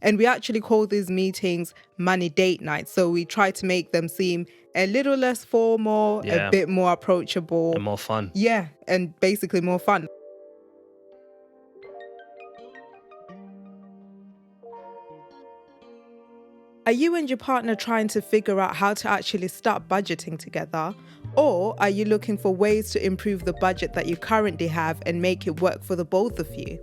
And we actually call these meetings money date nights. So we try to make them seem a little less formal, a Yeah, bit more and approachable. more fun. Yeah, and basically more fun. Are you and your partner trying to figure out how to actually start budgeting together? Or are you looking for ways to improve the budget that you currently have and make it work for the both of you?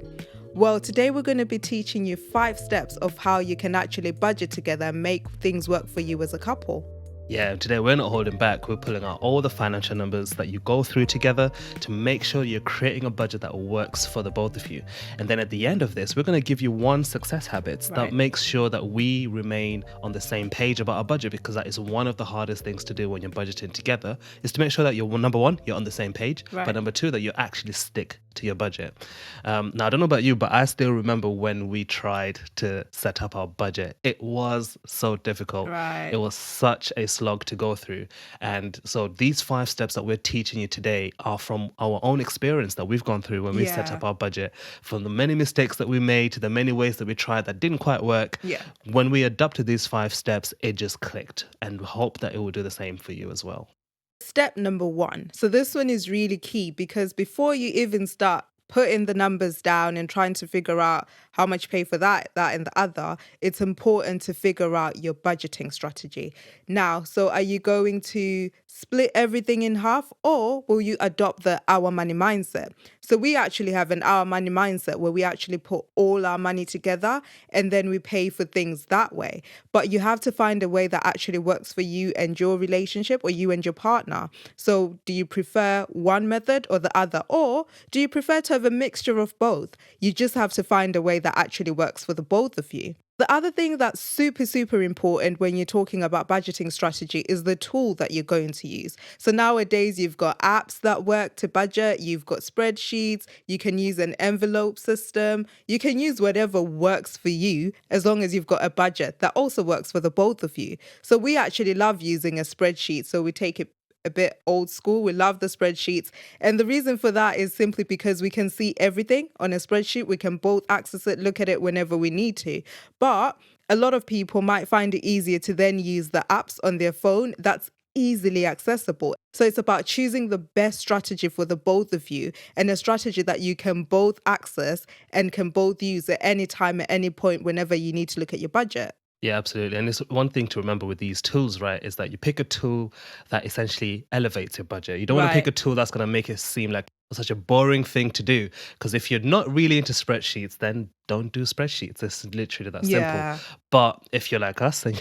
Well, today we're going to be teaching you 5 steps of how you can actually budget together and make things work for you as a couple. Yeah, today we're not holding back. We're pulling out all the financial numbers that you go through together to make sure you're creating a budget that works for the both of you. And then at the end of this, we're going to give you 1 success habits that Right. makes sure that we remain on the same page about our budget, because that is one of the hardest things to do when you're budgeting together, is to make sure that you're, number 1, you're on the same page, Right. but number 2, that you actually stick to your budget. Now, I don't know about you, but I still remember when we tried to set up our budget. It was so difficult. Right. It was such a slog to go through. And so these 5 steps that we're teaching you today are from our own experience that we've gone through when we set Yeah. up our budget, from the many mistakes that we made to the many ways that we tried that didn't quite work. Yeah. When we adopted these 5 steps, it just clicked, and we hope that it will do the same for you as well. Step number 1. So this one is really key because before you even start putting the numbers down and trying to figure out how much you pay for that, and the other, it's important to figure out your budgeting strategy. Now, so are you going to split everything in half, or will you adopt the our money mindset? So we actually have an our money mindset where we actually put all our money together and then we pay for things that way. But you have to find a way that actually works for you and your relationship, or you and your partner. So do you prefer one method or the other? Or do you prefer to have a mixture of both? You just have to find a way that actually works for the both of you. The other thing that's super, super important when you're talking about budgeting strategy is the tool that you're going to use. So nowadays, you've got apps that work to budget, you've got spreadsheets, you can use an envelope system, you can use whatever works for you as long as you've got a budget that also works for the both of you. So we actually love using a spreadsheet. So we take it a bit old school. We love the spreadsheets. And the reason for that is simply because we can see everything on a spreadsheet. We can both access it, look at it whenever we need to. But a lot of people might find it easier to then use the apps on their phone. That's easily accessible. So it's about choosing the best strategy for the both of you, and a strategy that you can both access and can both use at any time, at any point, whenever you need to look at your budget. Yeah, absolutely. And it's one thing to remember with these tools, right, is that you pick a tool that essentially elevates your budget. You don't want to pick a Right. tool that's going to make it seem like such a boring thing to do. Because if you're not really into spreadsheets, then don't do spreadsheets. It's literally that simple. Yeah. But if you're like us and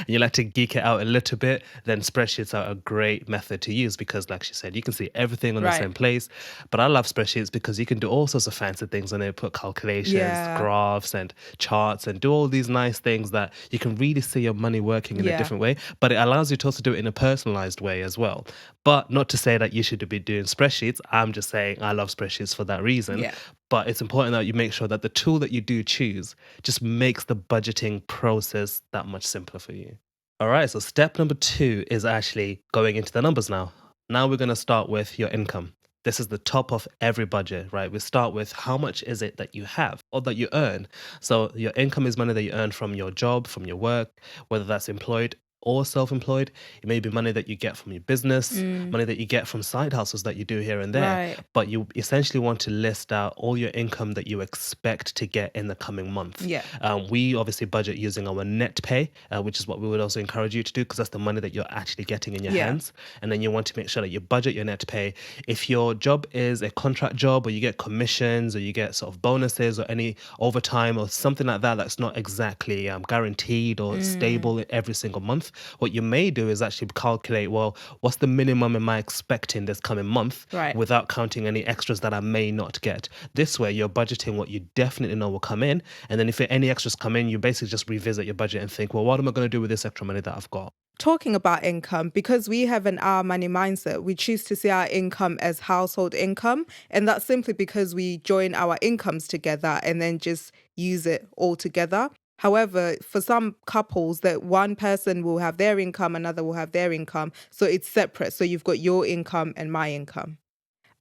you like to geek it out a little bit, then spreadsheets are a great method to use because, like she said, you can see everything on the Right. same place. But I love spreadsheets because you can do all sorts of fancy things on it, put calculations, Yeah. graphs, and charts, and do all these nice things that you can really see your money working in a Yeah. different way. But it allows you to also do it in a personalized way as well. But not to say that you should be doing spreadsheets. I'm just saying I love spreadsheets for that reason. Yeah. But it's important that you make sure that the tool that you do choose just makes the budgeting process that much simpler for you. All right, so step number 2 is actually going into the numbers now. Now we're going to start with your income. This is the top of every budget, right? We start with how much is it that you have or that you earn. So your income is money that you earn from your job, from your work, whether that's employed or self-employed. It may be money that you get from your business, money that you get from side hustles that you do here and there. Right. But you essentially want to list out all your income that you expect to get in the coming month. Yeah. We obviously budget using our net pay, which is what we would also encourage you to do because that's the money that you're actually getting in your Yeah. hands. And then you want to make sure that you budget your net pay. If your job is a contract job, or you get commissions, or you get sort of bonuses or any overtime or something like that, that's not exactly guaranteed or stable every single month, what you may do is actually calculate, well, what's the minimum am I expecting this coming month, Right. without counting any extras that I may not get. This way, you're budgeting what you definitely know will come in. And then if any extras come in, you basically just revisit your budget and think, well, what am I going to do with this extra money that I've got? Talking about income, because we have an our money mindset, we choose to see our income as household income. And that's simply because we join our incomes together and then just use it all together. However, for some couples, that one person will have their income, another will have their income. So it's separate. So you've got your income and my income.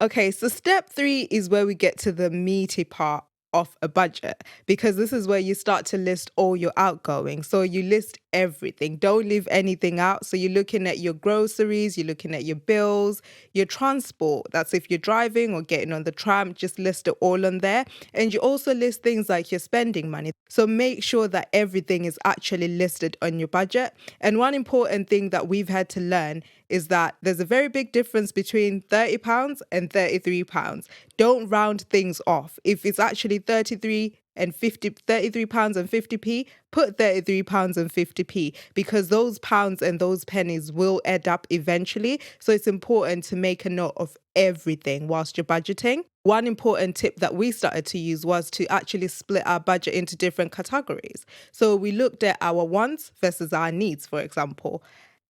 Okay, so step 3 is where we get to the meaty part. off a budget, because this is where you start to list all your outgoings. So you list everything, don't leave anything out. So you're looking at your groceries, you're looking at your bills, your transport. That's if you're driving or getting on the tram, just list it all on there. And you also list things like your spending money. So make sure that everything is actually listed on your budget. And one important thing that we've had to learn is that there's a very big difference between £30 and £33. Don't round things off. If it's actually 33 pounds and 50p, put 33 pounds and 50p, because those pounds and those pennies will add up eventually. So it's important to make a note of everything whilst you're budgeting. One important tip that we started to use was to actually split our budget into different categories. So we looked at our wants versus our needs, for example.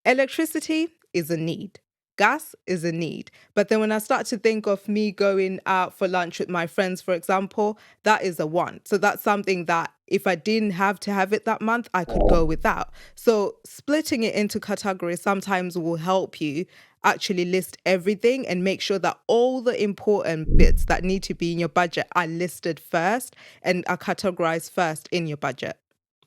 Electricity is a need. Gas is a need. But then when I start to think of me going out for lunch with my friends, for example, that is a want. So that's something that if I didn't have to have it that month, I could go without. So splitting it into categories sometimes will help you actually list everything and make sure that all the important bits that need to be in your budget are listed first and are categorized first in your budget.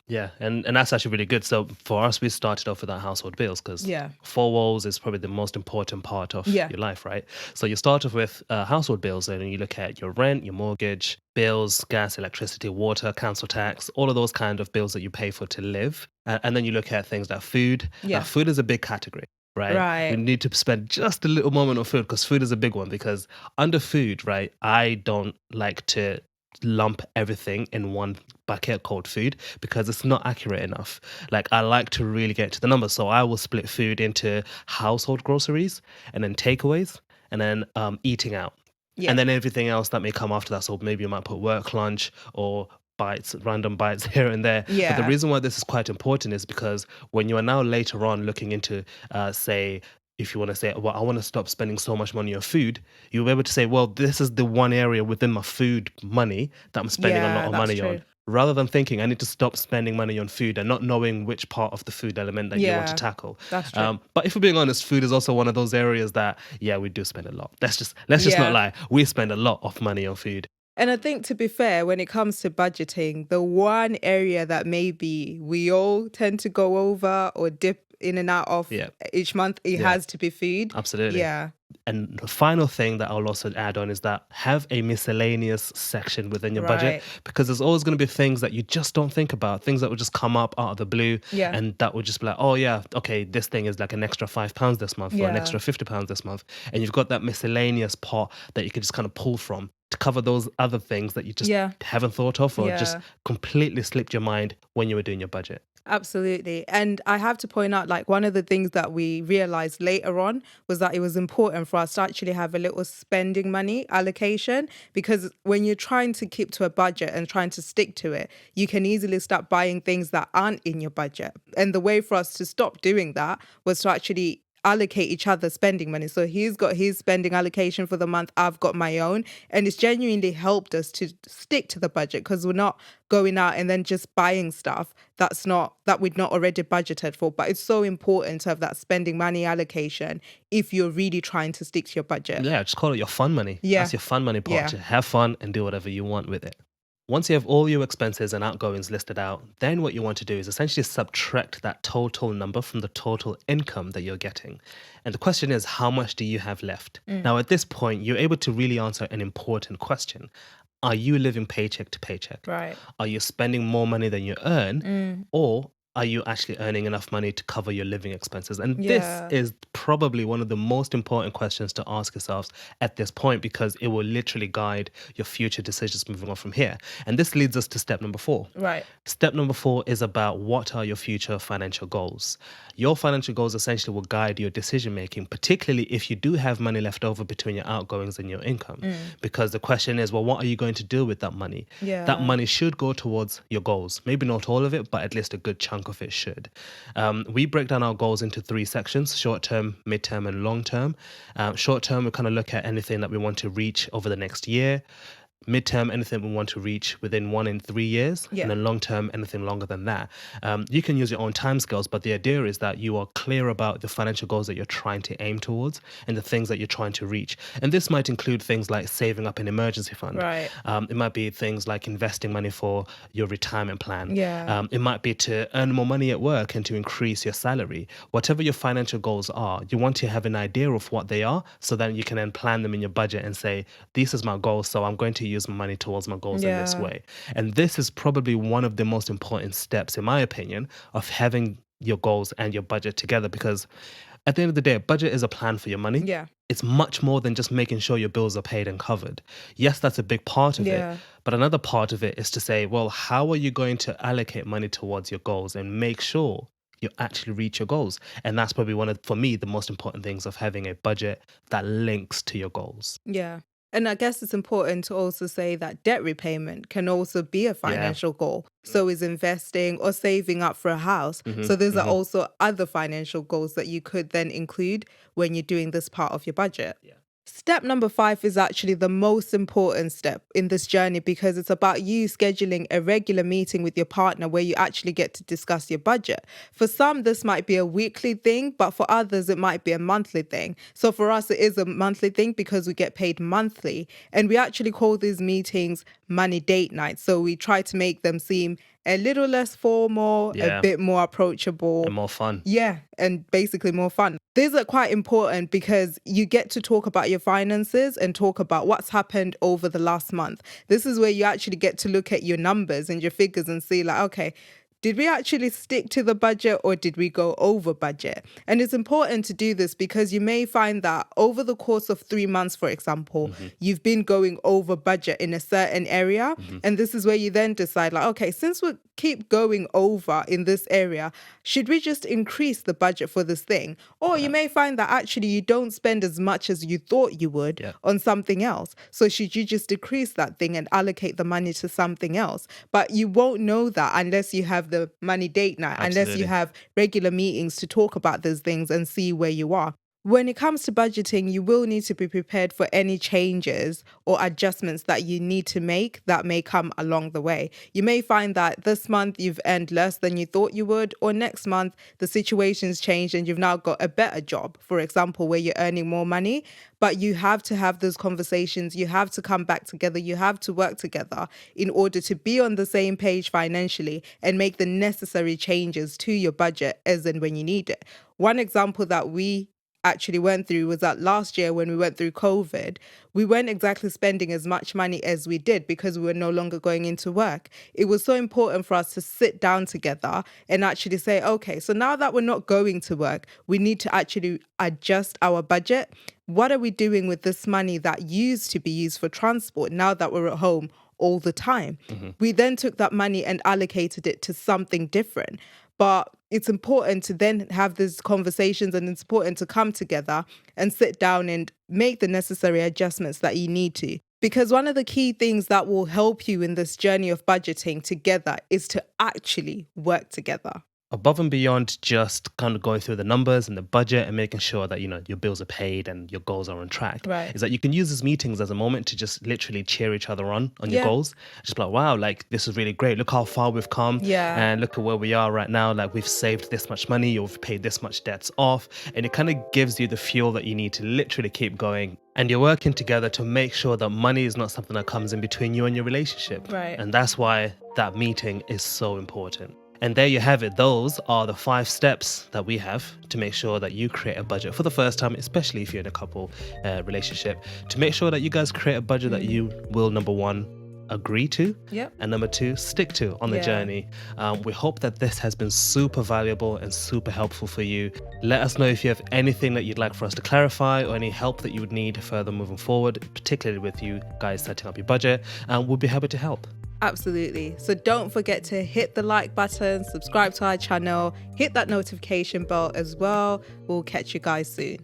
Yeah, and that's actually really good. So for us, we started off with our household bills because Yeah. four walls is probably the most important part of Yeah. your life, right? So you start off with household bills, and you look at your rent, your mortgage, bills, gas, electricity, water, council tax, all of those kind of bills that you pay for to live. And then you look at things like food. Yeah. Food is a big category. Right. We Right. need to spend just a little moment on food because food is a big one. Because under food, right, I don't like to lump everything in one bucket called food because it's not accurate enough. Like I like to really get to the numbers. So I will split food into household groceries and then takeaways and then eating out. Yeah. And then everything else that may come after that. So maybe you might put work lunch or bites, random bites here and there. But the Yeah. reason why this is quite important is because when you are now later on looking into, say, if you want to say, well, I want to stop spending so much money on food, you'll be able to say, well, this is the one area within my food money that I'm spending a lot Yeah, of that's money on. true. Rather than thinking I need to stop spending money on food and not knowing which part of the food element that you want to Yeah, tackle. that's true. But if we're being honest, food is also one of those areas that, yeah, we do spend a lot. Let's just not Yeah. lie. We spend a lot of money on food. And I think, to be fair, when it comes to budgeting, the one area that maybe we all tend to go over or dip in and out of Yeah. each month, it Yeah. has to be food. Absolutely. Yeah. And the final thing that I'll also add on is that have a miscellaneous section within your budget Right. because there's always going to be things that you just don't think about, things that will just come up out of the blue. Yeah. And that would just be like, oh, yeah, okay, this thing is like an extra £5 this month or an Yeah. extra £50 this month. And you've got that miscellaneous pot that you could just kind of pull from to cover those other things that you just Yeah. haven't thought of or just Yeah. completely slipped your mind when you were doing your budget. Absolutely. And I have to point out, like, one of the things that we realized later on was that it was important for us to actually have a little spending money allocation, because when you're trying to keep to a budget and trying to stick to it, you can easily start buying things that aren't in your budget. And the way for us to stop doing that was to actually allocate each other spending money. So he's got his spending allocation for the month, I've got my own, and it's genuinely helped us to stick to the budget because we're not going out and then just buying stuff that we'd not already budgeted for. But it's so important to have that spending money allocation if you're really trying to stick to your budget. Yeah, just call it your fun money. Yeah. That's your fun money pot. Yeah. To have fun and do whatever you want with it. Once you have all your expenses and outgoings listed out, then what you want to do is essentially subtract that total number from the total income that you're getting. And the question is, how much do you have left? Now, at this point, you're able to really answer an important question. Are you living paycheck to paycheck? Right. Are you spending more money than you earn? Or are you actually earning enough money to cover your living expenses? And Yeah. this is probably one of the most important questions to ask yourselves at this point because it will literally guide your future decisions moving on from here. And this leads us to step number 4. Right. Step number 4 is about what are your future financial goals. Your financial goals essentially will guide your decision making, particularly if you do have money left over between your outgoings and your income. Because the question is, well, what are you going to do with that money? Yeah. That money should go towards your goals. Maybe not all of it, but at least a good chunk of it should. We break down our goals into 3 sections: short term, mid-term, and long term. Short term, we kind of look at anything that we want to reach over the next year. midterm, anything we want to reach within 1 and 3 years, Yeah. and then long term, anything longer than that. You can use your own timescales, but the idea is that you are clear about the financial goals that you're trying to aim towards and the things that you're trying to reach. And this might include things like saving up an emergency fund. Right. It might be things like investing money for your retirement plan. Yeah. It might be to earn more money at work and to increase your salary. Whatever your financial goals are, you want to have an idea of what they are, so then you can then plan them in your budget and say, this is my goal, so I'm going to use my money towards my goals in this Yeah. way. And this is probably one of the most important steps, in my opinion, of having your goals and your budget together, because at the end of the day, a budget is a plan for your money. Yeah. It's much more than just making sure your bills are paid and covered. Yes, that's a big part of Yeah. it. But another part of it is to say, well, how are you going to allocate money towards your goals and make sure you actually reach your goals? And that's probably one of, for me, the most important things of having a budget that links to your goals. Yeah. And I guess it's important to also say that debt repayment can also be a financial goal. So is investing or saving up for a house. So those are also other financial goals that you could then include when you're doing this part of your budget. Yeah. Step number 5 is actually the most important step in this journey, because it's about you scheduling a regular meeting with your partner where you actually get to discuss your budget. For some, this might be a weekly thing, but for others, it might be a monthly thing. So for us, it is a monthly thing because we get paid monthly. And we actually call these meetings money date nights. So we try to make them seem a little less formal, a bit more approachable. And more fun. Yeah, and basically more fun. These are quite important because you get to talk about your finances and talk about what's happened over the last month. This is where you actually get to look at your numbers and your figures and see like, okay, did we actually stick to the budget or did we go over budget? And it's important to do this because you may find that over the course of 3 months, for example, you've been going over budget in a certain area. And this is where you then decide like, okay, since we keep going over in this area, should we just increase the budget for this thing? Or you may find that actually you don't spend as much as you thought you would on something else. So should you just decrease that thing and allocate the money to something else? But you won't know that unless you have the money date night, unless you have regular meetings to talk about those things and see where you are. When it comes to budgeting, you will need to be prepared for any changes or adjustments that you need to make that may come along the way. You may find that this month you've earned less than you thought you would, or next month the situation's changed and you've now got a better job, for example, where you're earning more money. But you have to have those conversations. You have to come back together. You have to work together in order to be on the same page financially and make the necessary changes to your budget as and when you need it. One example that we actually went through was that last year when we went through COVID, we weren't exactly spending as much money as we did because we were no longer going into work. It was so important for us to sit down together and actually say, okay, so now that we're not going to work, we need to actually adjust our budget. What are we doing with this money that used to be used for transport now that we're at home all the time? We then took that money and allocated it to something different. But it's important to then have these conversations, and it's important to come together and sit down and make the necessary adjustments that you need to. Because one of the key things that will help you in this journey of budgeting together is to actually work together. Above and beyond just kind of going through the numbers and the budget and making sure that, you know, your bills are paid and your goals are on track, Right. is that you can use these meetings as a moment to just literally cheer each other on your goals. Just be like, wow, like this is really great. Look how far we've come. Yeah. And look at where we are right now. Like we've saved this much money, or we've paid this much debts off. And it kind of gives you the fuel that you need to literally keep going. And you're working together to make sure that money is not something that comes in between you and your relationship. Right. And that's why that meeting is so important. And there you have it. Those are the 5 steps that we have to make sure that you create a budget for the first time, especially if you're in a couple relationship, to make sure that you guys create a budget that you will, number 1, agree to, and number 2, stick to on the journey. We hope that this has been super valuable and super helpful for you. Let us know if you have anything that you'd like for us to clarify or any help that you would need further moving forward, particularly with you guys setting up your budget, and we'll be happy to help. Absolutely. So don't forget to hit the like button, subscribe to our channel, hit that notification bell as well. We'll catch you guys soon.